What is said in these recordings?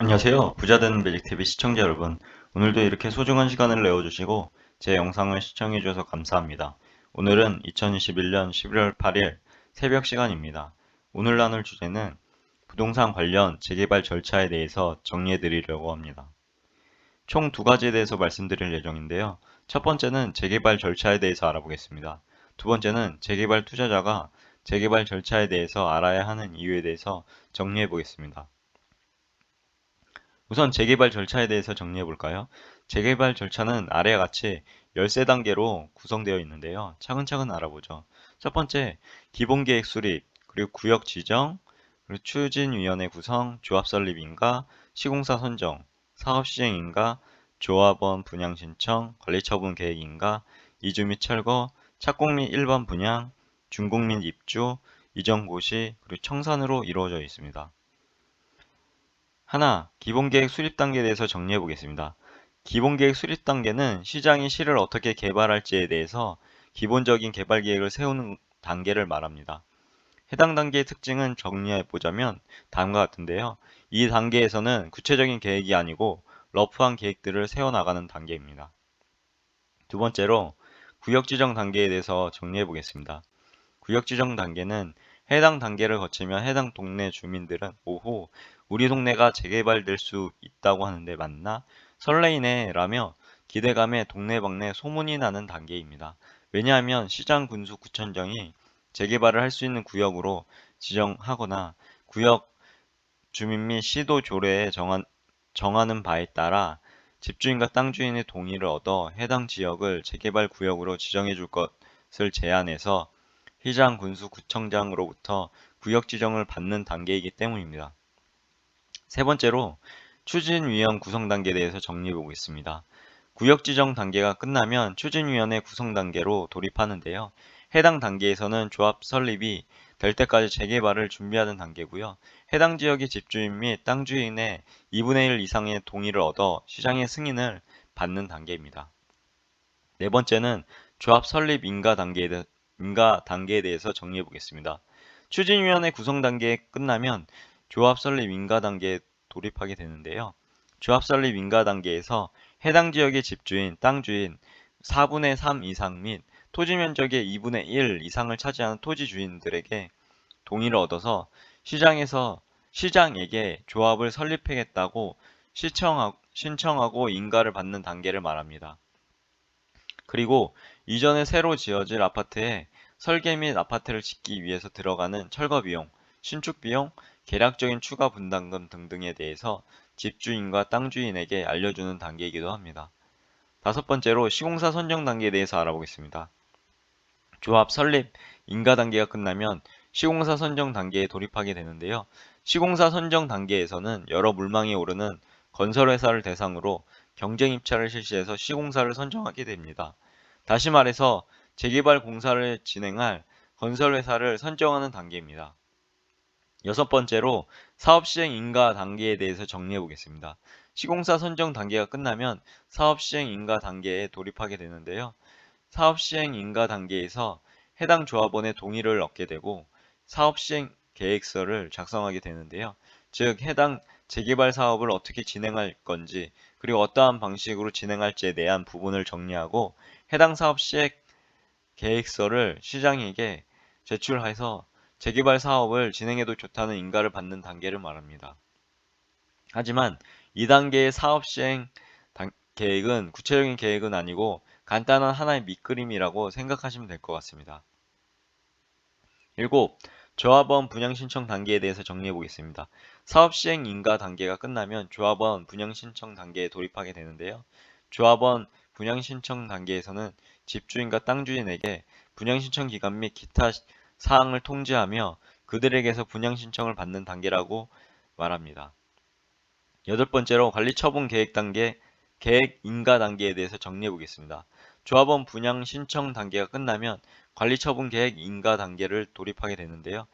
안녕하세요. 부자되는 매직TV 시청자 여러분. 오늘도 이렇게 소중한 시간을 내어주시고 제 영상을 시청해주셔서 감사합니다. 오늘은 2021년 11월 8일 새벽 시간입니다. 오늘 나눌 주제는 부동산 관련 재개발 절차에 대해서 정리해 드리려고 합니다. 총 두 가지에 대해서 말씀드릴 예정인데요. 첫 번째는 재개발 절차에 대해서 알아보겠습니다. 두 번째는 재개발 투자자가 재개발 절차에 대해서 알아야 하는 이유에 대해서 정리해 보겠습니다. 우선 재개발 절차에 대해서 정리해 볼까요? 재개발 절차는 아래와 같이 13단계로 구성되어 있는데요. 차근차근 알아보죠. 첫 번째, 기본계획 수립, 그리고 구역 지정, 그리고 추진위원회 구성, 조합 설립 인가, 시공사 선정, 사업 시행 인가, 조합원 분양 신청, 관리처분 계획 인가, 이주 및 철거, 착공 및 일반 분양, 준공 및 입주, 이전 고시, 그리고 청산으로 이루어져 있습니다. 하나, 기본계획 수립 단계에 대해서 정리해 보겠습니다. 기본계획 수립 단계는 시장이 시를 어떻게 개발할지에 대해서 기본적인 개발 계획을 세우는 단계를 말합니다. 해당 단계의 특징은 정리해 보자면 다음과 같은데요. 이 단계에서는 구체적인 계획이 아니고 러프한 계획들을 세워나가는 단계입니다. 두 번째로 구역 지정 단계에 대해서 정리해 보겠습니다. 구역 지정 단계는 해당 단계를 거치면 해당 동네 주민들은 오호, 우리 동네가 재개발될 수 있다고 하는데 맞나? 설레이네 라며 기대감에 동네방네 소문이 나는 단계입니다. 왜냐하면 시장 군수 구청장이 재개발을 할 수 있는 구역으로 지정하거나 구역 주민 및 시도 조례에 정하는 바에 따라 집주인과 땅 주인의 동의를 얻어 해당 지역을 재개발 구역으로 지정해 줄 것을 제안해서 시장 군수 구청장으로부터 구역 지정을 받는 단계이기 때문입니다. 세 번째로 추진위원 구성 단계에 대해서 정리해 보겠습니다. 구역 지정 단계가 끝나면 추진위원회 구성 단계로 돌입하는데요. 해당 단계에서는 조합 설립이 될 때까지 재개발을 준비하는 단계고요. 해당 지역의 집주인 및 땅 주인의 2분의 1 이상의 동의를 얻어 시장의 승인을 받는 단계입니다. 네 번째는 조합 설립 인가 단계에 대해서 정리해 보겠습니다. 추진위원회 구성 단계 끝나면 조합 설립 인가 단계에 돌입하게 되는데요. 조합 설립 인가 단계에서 해당 지역의 집주인, 땅 주인 4분의 3 이상 및 토지 면적의 2분의 1 이상을 차지하는 토지 주인들에게 동의를 얻어서 시장에게 조합을 설립하겠다고 신청하고 인가를 받는 단계를 말합니다. 그리고 이전에 새로 지어질 아파트에 설계 및 아파트를 짓기 위해서 들어가는 철거 비용, 신축 비용, 계략적인 추가 분담금 등등에 대해서 집주인과 땅 주인에게 알려주는 단계이기도 합니다. 다섯 번째로 시공사 선정 단계에 대해서 알아보겠습니다. 조합 설립 인가 단계가 끝나면 시공사 선정 단계에 돌입하게 되는데요. 시공사 선정 단계에서는 여러 물망에 오르는 건설회사를 대상으로 경쟁 입찰을 실시해서 시공사를 선정하게 됩니다. 다시 말해서 재개발 공사를 진행할 건설회사를 선정하는 단계입니다. 여섯 번째로 사업 시행 인가 단계에 대해서 정리해 보겠습니다. 시공사 선정 단계가 끝나면 사업 시행 인가 단계에 돌입하게 되는데요. 사업 시행 인가 단계에서 해당 조합원의 동의를 얻게 되고 사업 시행 계획서를 작성하게 되는데요. 즉 해당 재개발 사업을 어떻게 진행할 건지 그리고 어떠한 방식으로 진행할지에 대한 부분을 정리하고 해당 사업 시행 계획서를 시장에게 제출해서 재개발 사업을 진행해도 좋다는 인가를 받는 단계를 말합니다. 하지만 2단계의 사업 시행 계획은 구체적인 계획은 아니고 간단한 하나의 밑그림이라고 생각하시면 될 것 같습니다. 7. 조합원 분양 신청 단계에 대해서 정리해 보겠습니다. 사업 시행 인가 단계가 끝나면 조합원 분양 신청 단계에 돌입하게 되는데요. 조합원 분양 신청 단계에서는 집주인과 땅 주인에게 분양 신청 기간 및 기타 사항을 통지하며 그들에게서 분양 신청을 받는 단계라고 말합니다. 여덟 번째로 관리 처분 계획 단계, 계획 인가 단계에 대해서 정리해 보겠습니다. 조합원 분양 신청 단계가 끝나면 관리 처분 계획 인가 단계를 돌입하게 되는데요.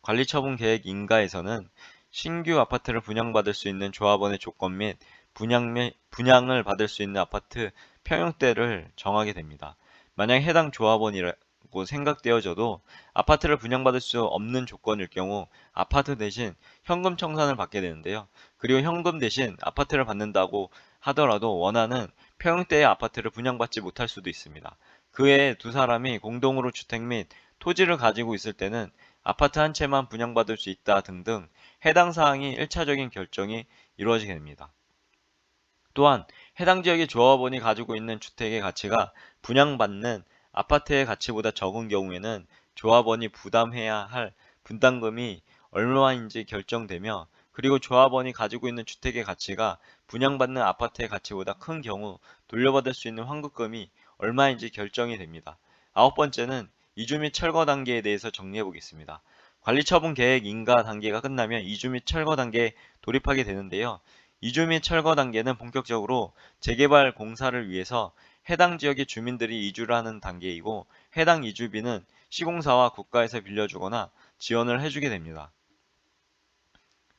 관리 처분 계획 인가에서는 신규 아파트를 분양받을 수 있는 조합원의 조건 및 분양을 받을 수 있는 아파트 평형대를 정하게 됩니다. 만약 해당 조합원이 있다고 생각되어져도 아파트를 분양받을 수 없는 조건일 경우 아파트 대신 현금 청산을 받게 되는데요. 그리고 현금 대신 아파트를 받는다고 하더라도 원하는 평형대의 아파트를 분양받지 못할 수도 있습니다. 그 외에 두 사람이 공동으로 주택 및 토지를 가지고 있을 때는 아파트 한 채만 분양받을 수 있다 등등 해당 사항이 1차적인 결정이 이루어지게 됩니다. 또한 해당 지역의 조합원이 가지고 있는 주택의 가치가 분양받는 아파트의 가치보다 적은 경우에는 조합원이 부담해야 할 분담금이 얼마인지 결정되며, 그리고 조합원이 가지고 있는 주택의 가치가 분양받는 아파트의 가치보다 큰 경우 돌려받을 수 있는 환급금이 얼마인지 결정이 됩니다. 아홉 번째는 이주 및 철거 단계에 대해서 정리해 보겠습니다. 관리처분 계획 인가 단계가 끝나면 이주 및 철거 단계에 돌입하게 되는데요. 이주 및 철거 단계는 본격적으로 재개발 공사를 위해서 해당 지역의 주민들이 이주를 하는 단계이고, 해당 이주비는 시공사와 국가에서 빌려주거나 지원을 해주게 됩니다.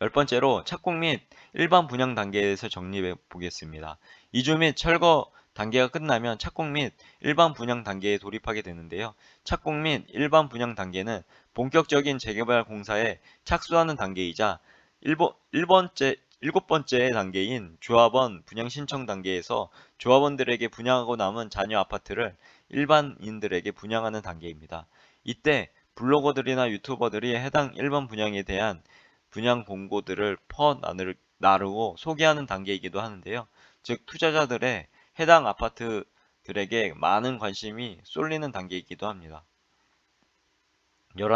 열 번째로 착공 및 일반 분양 단계에서 정리해 보겠습니다. 이주 및 철거 단계가 끝나면 착공 및 일반 분양 단계에 돌입하게 되는데요. 착공 및 일반 분양 단계는 본격적인 재개발 공사에 착수하는 단계이자 일곱 번째 단계인 조합원 분양 신청 단계에서 조합원들에게 분양하고 남은 잔여 아파트를 일반인들에게 분양하는 단계입니다. 이때 블로거들이나 유튜버들이 해당 일반 분양에 대한 분양 공고들을 나르고 소개하는 단계이기도 하는데요. 즉 투자자들의 해당 아파트들에게 많은 관심이 쏠리는 단계이기도 합니다. 11.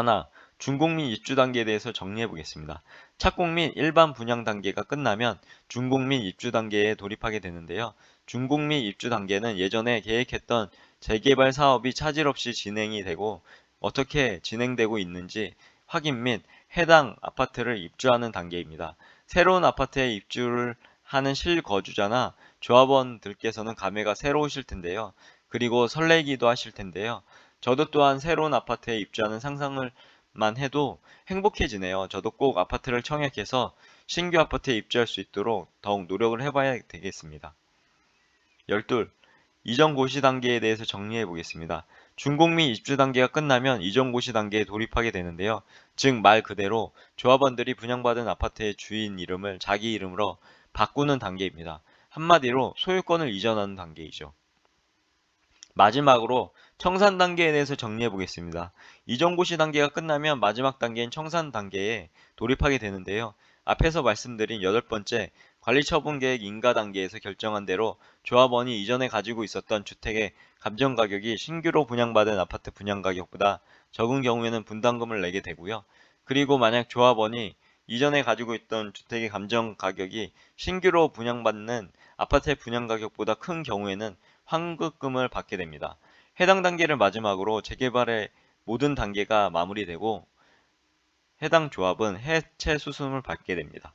준공 및 입주 단계에 대해서 정리해 보겠습니다. 착공 및 일반 분양 단계가 끝나면 준공 및 입주 단계에 돌입하게 되는데요. 준공 및 입주 단계는 예전에 계획했던 재개발 사업이 차질 없이 진행이 되고 어떻게 진행되고 있는지 확인 및 해당 아파트를 입주하는 단계입니다. 새로운 아파트에 입주를 하는 실거주자나 조합원들께서는 감회가 새로우실 텐데요. 그리고 설레기도 하실 텐데요. 저도 또한 새로운 아파트에 입주하는 상상을만 해도 행복해지네요. 저도 꼭 아파트를 청약해서 신규 아파트에 입주할 수 있도록 더욱 노력을 해봐야 되겠습니다. 12. 이전 고시 단계에 대해서 정리해 보겠습니다. 준공 및 입주 단계가 끝나면 이전 고시 단계에 돌입하게 되는데요. 즉 말 그대로 조합원들이 분양받은 아파트의 주인 이름을 자기 이름으로 바꾸는 단계입니다. 한마디로 소유권을 이전하는 단계이죠. 마지막으로 청산 단계에 대해서 정리해 보겠습니다. 이전 고시 단계가 끝나면 마지막 단계인 청산 단계에 돌입하게 되는데요. 앞에서 말씀드린 8번째 관리처분계획 인가 단계에서 결정한 대로 조합원이 이전에 가지고 있었던 주택의 감정가격이 신규로 분양받은 아파트 분양가격보다 적은 경우에는 분담금을 내게 되고요. 그리고 만약 조합원이 이전에 가지고 있던 주택의 감정가격이 신규로 분양받는 아파트의 분양가격보다 큰 경우에는 환급금을 받게 됩니다. 해당 단계를 마지막으로 재개발의 모든 단계가 마무리되고 해당 조합은 해체 수수금을 받게 됩니다.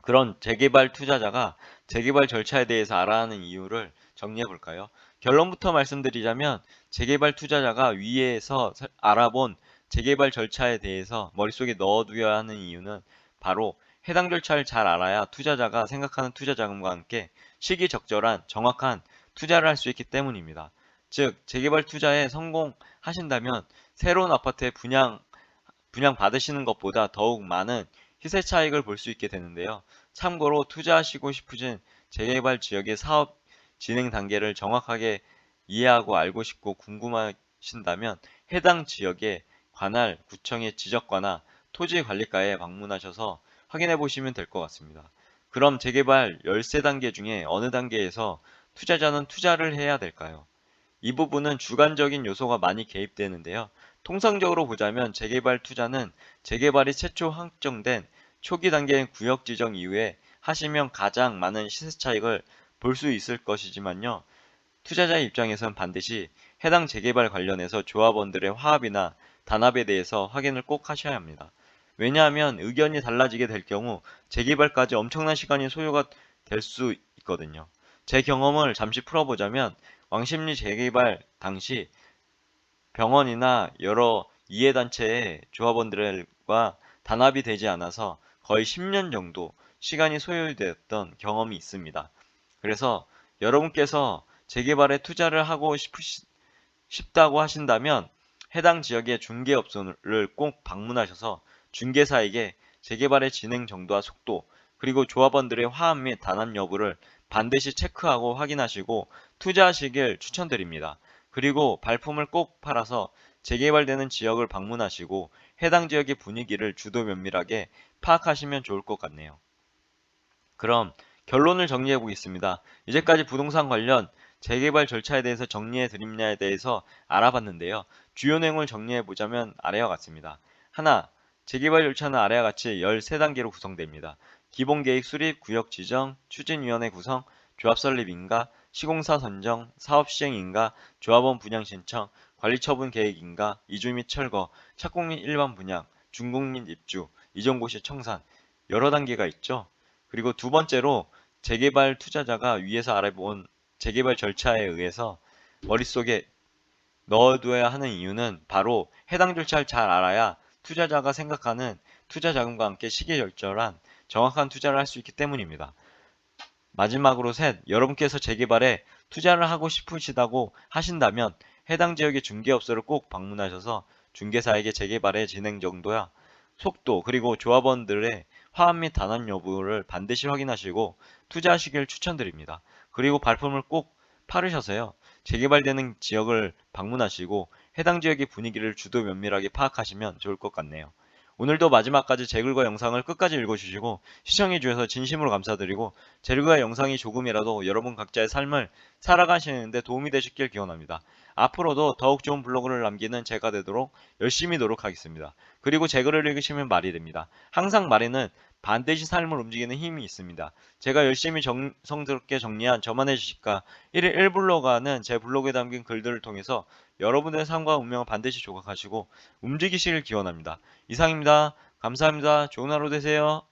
그런 재개발 투자자가 재개발 절차에 대해서 알아야 하는 이유를 정리해 볼까요? 결론부터 말씀드리자면 재개발 투자자가 위에서 알아본 재개발 절차에 대해서 머릿속에 넣어두어야 하는 이유는 바로 해당 절차를 잘 알아야 투자자가 생각하는 투자 자금과 함께 시기적절한 정확한 투자를 할 수 있기 때문입니다. 즉 재개발 투자에 성공하신다면 새로운 아파트에 분양 받으시는 것보다 더욱 많은 시세 차익을 볼 수 있게 되는데요. 참고로 투자하시고 싶으신 재개발 지역의 사업 진행 단계를 정확하게 이해하고 알고 싶고 궁금하신다면 해당 지역의 관할 구청의 지적과나 토지관리과에 방문하셔서 확인해 보시면 될 것 같습니다. 그럼 재개발 13단계 중에 어느 단계에서 투자자는 투자를 해야 될까요? 이 부분은 주관적인 요소가 많이 개입되는데요. 통상적으로 보자면 재개발 투자는 재개발이 최초 확정된 초기 단계인 구역 지정 이후에 하시면 가장 많은 시세 차익을 볼 수 있을 것이지만요. 투자자의 입장에선 반드시 해당 재개발 관련해서 조합원들의 화합이나 단합에 대해서 확인을 꼭 하셔야 합니다. 왜냐하면 의견이 달라지게 될 경우 재개발까지 엄청난 시간이 소요가 될 수 있거든요. 제 경험을 잠시 풀어보자면 왕십리 재개발 당시 병원이나 여러 이해단체의 조합원들과 단합이 되지 않아서 거의 10년 정도 시간이 소요되었던 경험이 있습니다. 그래서 여러분께서 재개발에 투자를 하고 쉽다고 하신다면 해당 지역의 중개업소를 꼭 방문하셔서 중개사에게 재개발의 진행 정도와 속도, 그리고 조합원들의 화합 및 단합 여부를 반드시 체크하고 확인하시고 투자하시길 추천드립니다. 그리고 발품을 꼭 팔아서 재개발되는 지역을 방문하시고 해당 지역의 분위기를 주도 면밀하게 파악하시면 좋을 것 같네요. 그럼 결론을 정리해 보겠습니다. 이제까지 부동산 관련 재개발 절차에 대해서 정리해 드립냐에 대해서 알아봤는데요. 주요 내용을 정리해 보자면 아래와 같습니다. 하나, 재개발 절차는 아래와 같이 13단계로 구성됩니다. 기본계획 수립, 구역 지정, 추진위원회 구성, 조합 설립 인가, 시공사 선정, 사업 시행 인가, 조합원 분양 신청, 관리처분 계획 인가, 이주 및 철거, 착공 및 일반 분양, 준공 및 입주, 이전고시 청산, 여러 단계가 있죠. 그리고 두 번째로 재개발 투자자가 위에서 알아본 재개발 절차에 의해서 머릿속에 넣어둬야 하는 이유는 바로 해당 절차를 잘 알아야 투자자가 생각하는 투자 자금과 함께 시기절절한 정확한 투자를 할 수 있기 때문입니다. 마지막으로 셋, 여러분께서 재개발에 투자를 하고 싶으시다고 하신다면 해당 지역의 중개업소를 꼭 방문하셔서 중개사에게 재개발의 진행 정도야 속도, 그리고 조합원들의 화합 및 단합 여부를 반드시 확인하시고 투자하시길 추천드립니다. 그리고 발품을 꼭 팔으셔서요. 재개발되는 지역을 방문하시고 해당 지역의 분위기를 주도 면밀하게 파악하시면 좋을 것 같네요. 오늘도 마지막까지 제 글과 영상을 끝까지 읽어주시고 시청해주셔서 진심으로 감사드리고 제 글과 영상이 조금이라도 여러분 각자의 삶을 살아가시는데 도움이 되셨길 기원합니다. 앞으로도 더욱 좋은 블로그를 남기는 제가 되도록 열심히 노력하겠습니다. 그리고 제 글을 읽으시면 말이 됩니다. 항상 말에는 반드시 삶을 움직이는 힘이 있습니다. 제가 열심히 정성스럽게 정리한 저만의 지식과 1일 1블로그하는 제 블로그에 담긴 글들을 통해서 여러분의 삶과 운명을 반드시 조각하시고 움직이시길 기원합니다. 이상입니다. 감사합니다. 좋은 하루 되세요.